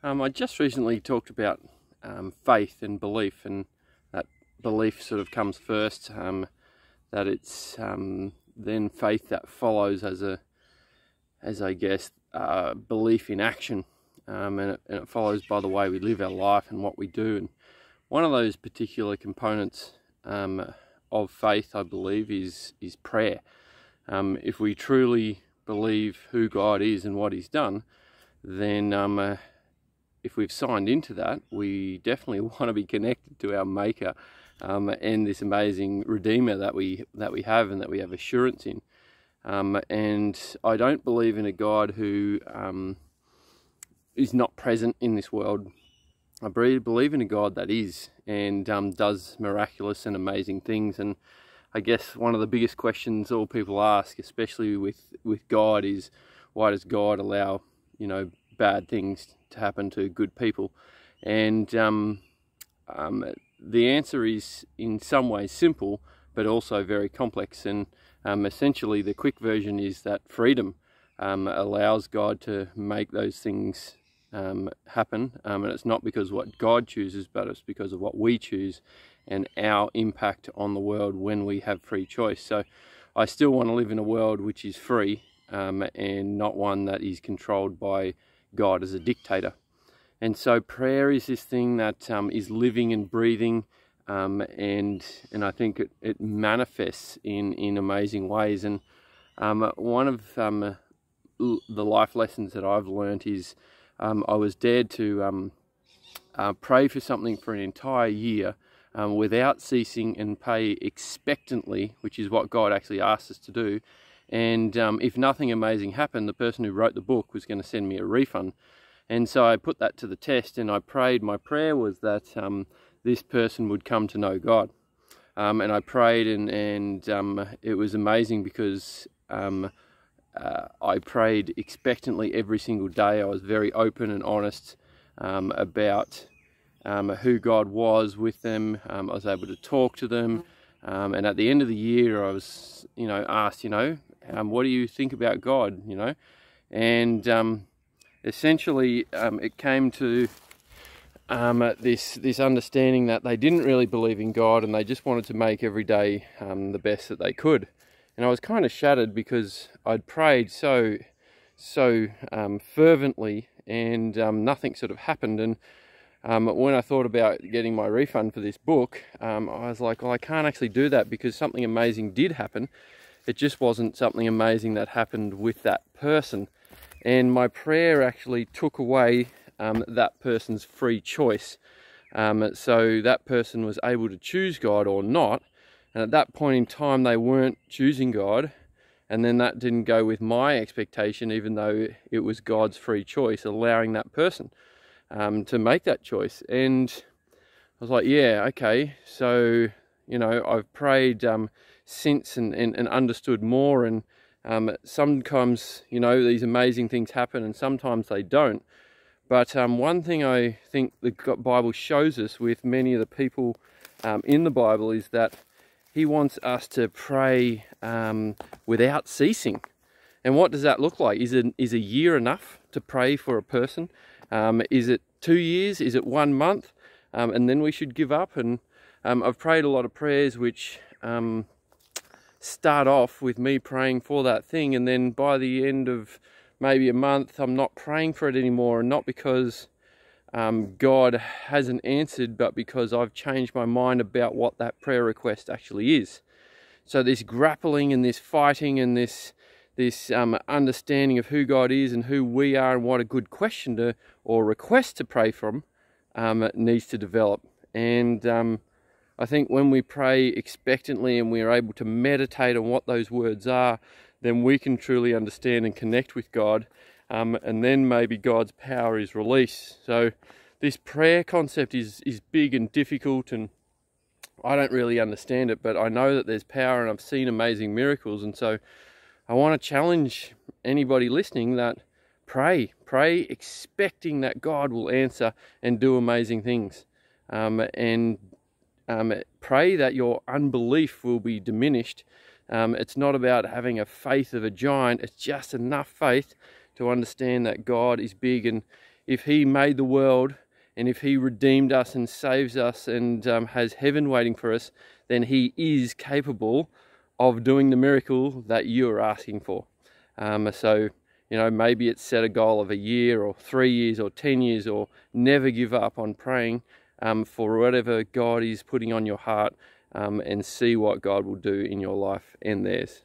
I just recently talked about faith and belief, and that belief sort of comes first, that it's then faith that follows as I guess, belief in action, and it follows by the way we live our life and what we do. And one of those particular components of faith, I believe, is prayer. If we truly believe who God is and what He's done, then if we've signed into that, we definitely want to be connected to our Maker and this amazing Redeemer that we have and that we have assurance in. And I don't believe in a God who is not present in this world. I believe in a God that is and does miraculous and amazing things. And I guess one of the biggest questions all people ask, especially with God, is why does God allow, bad things to happen to good people? And the answer is in some ways simple, but also very complex. And essentially the quick version is that freedom allows God to make those things happen, and it's not because what God chooses, but it's because of what we choose and our impact on the world when we have free choice. So I still want to live in a world which is free, and not one that is controlled by God as a dictator. And so prayer is this thing that is living and breathing, and I think it manifests in amazing ways. And one of the life lessons that I've learned is I was dared to pray for something for an entire year without ceasing and pray expectantly, which is what God actually asked us to do. And if nothing amazing happened, the person who wrote the book was going to send me a refund. And so I put that to the test, and I prayed. My prayer was that this person would come to know God. And I prayed, and it was amazing because I prayed expectantly every single day. I was very open and honest about who God was with them. I was able to talk to them. And at the end of the year, I was, asked, what do you think about God, And essentially, it came to this understanding that they didn't really believe in God, and they just wanted to make every day the best that they could. And I was kind of shattered because I'd prayed so fervently, and nothing sort of happened. And when I thought about getting my refund for this book, I was like, well, I can't actually do that because something amazing did happen. It just wasn't something amazing that happened with that person. And my prayer actually took away that person's free choice. So that person was able to choose God or not. And at that point in time, they weren't choosing God. And then that didn't go with my expectation, even though it was God's free choice, allowing that person to make that choice. And I was like, yeah, okay. So, I've prayed since and understood more. And sometimes, these amazing things happen and sometimes they don't. But one thing I think the Bible shows us with many of the people in the Bible is that He wants us to pray without ceasing. And what does that look like? Is a year enough to pray for a person? Is it 2 years? Is it 1 month? And then we should give up. And I've prayed a lot of prayers which start off with me praying for that thing, and then by the end of maybe a month, I'm not praying for it anymore, and not because God hasn't answered, but because I've changed my mind about what that prayer request actually is. So this grappling and this fighting and this understanding of who God is and who we are and what a good question to or request to pray from needs to develop. And I think when we pray expectantly and we are able to meditate on what those words are, then we can truly understand and connect with God, and then maybe God's power is released. So this prayer concept is big and difficult, and I don't really understand it, but I know that there's power and I've seen amazing miracles. And so I want to challenge anybody listening that pray expecting that God will answer and do amazing things, and pray that your unbelief will be diminished. It's not about having a faith of a giant. It's just enough faith to understand that God is big, and if he made the world, and if he redeemed us and saves us and has heaven waiting for us, then he is capable of doing the miracle that you are asking for. So, you know, maybe it's set a goal of a year or 3 years or 10 years, or never give up on praying for whatever God is putting on your heart, and see what God will do in your life and theirs.